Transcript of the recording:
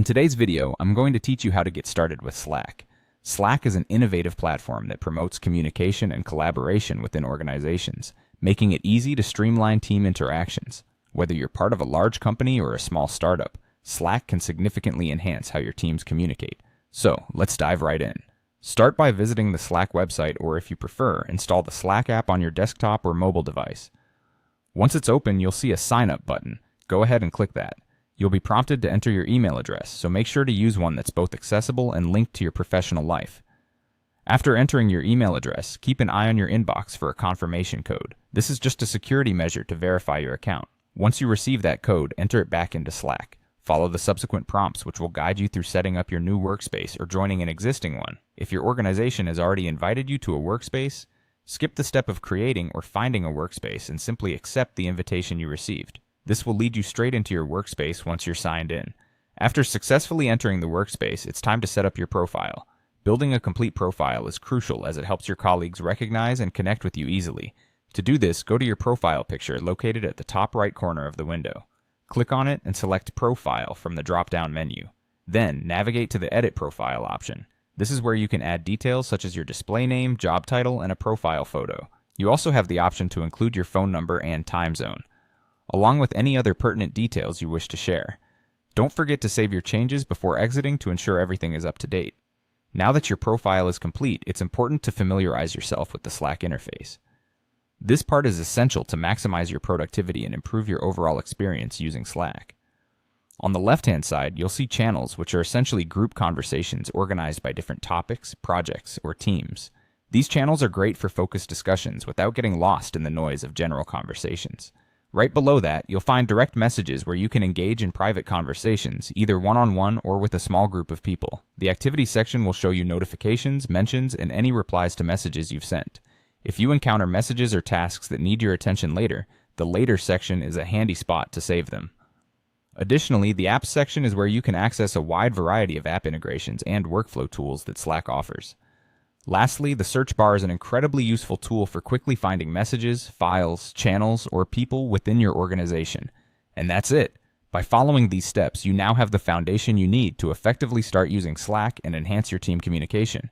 In today's video, I'm going to teach you how to get started with Slack. Slack is an innovative platform that promotes communication and collaboration within organizations, making it easy to streamline team interactions. Whether you're part of a large company or a small startup, Slack can significantly enhance how your teams communicate. So, let's dive right in. Start by visiting the Slack website, or if you prefer, install the Slack app on your desktop or mobile device. Once it's open, you'll see a Sign Up button. Go ahead and click that. You'll be prompted to enter your email address, so make sure to use one that's both accessible and linked to your professional life. After entering your email address, keep an eye on your inbox for a confirmation code. This is just a security measure to verify your account. Once you receive that code, enter it back into Slack. Follow the subsequent prompts, which will guide you through setting up your new workspace or joining an existing one. If your organization has already invited you to a workspace, skip the step of creating or finding a workspace and simply accept the invitation you received. This will lead you straight into your workspace once you're signed in. After successfully entering the workspace, it's time to set up your profile. Building a complete profile is crucial as it helps your colleagues recognize and connect with you easily. To do this, go to your profile picture located at the top right corner of the window. Click on it and select Profile from the drop-down menu. Then, navigate to the Edit Profile option. This is where you can add details such as your display name, job title, and a profile photo. You also have the option to include your phone number and time zone, along with any other pertinent details you wish to share. Don't forget to save your changes before exiting to ensure everything is up to date. Now that your profile is complete, it's important to familiarize yourself with the Slack interface. This part is essential to maximize your productivity and improve your overall experience using Slack. On the left-hand side, you'll see channels, which are essentially group conversations organized by different topics, projects, or teams. These channels are great for focused discussions without getting lost in the noise of general conversations. Right below that, you'll find direct messages where you can engage in private conversations, either one-on-one or with a small group of people. The activity section will show you notifications, mentions, and any replies to messages you've sent. If you encounter messages or tasks that need your attention later, the Later section is a handy spot to save them. Additionally, the Apps section is where you can access a wide variety of app integrations and workflow tools that Slack offers. Lastly, the search bar is an incredibly useful tool for quickly finding messages, files, channels, or people within your organization. And that's it. By following these steps, you now have the foundation you need to effectively start using Slack and enhance your team communication.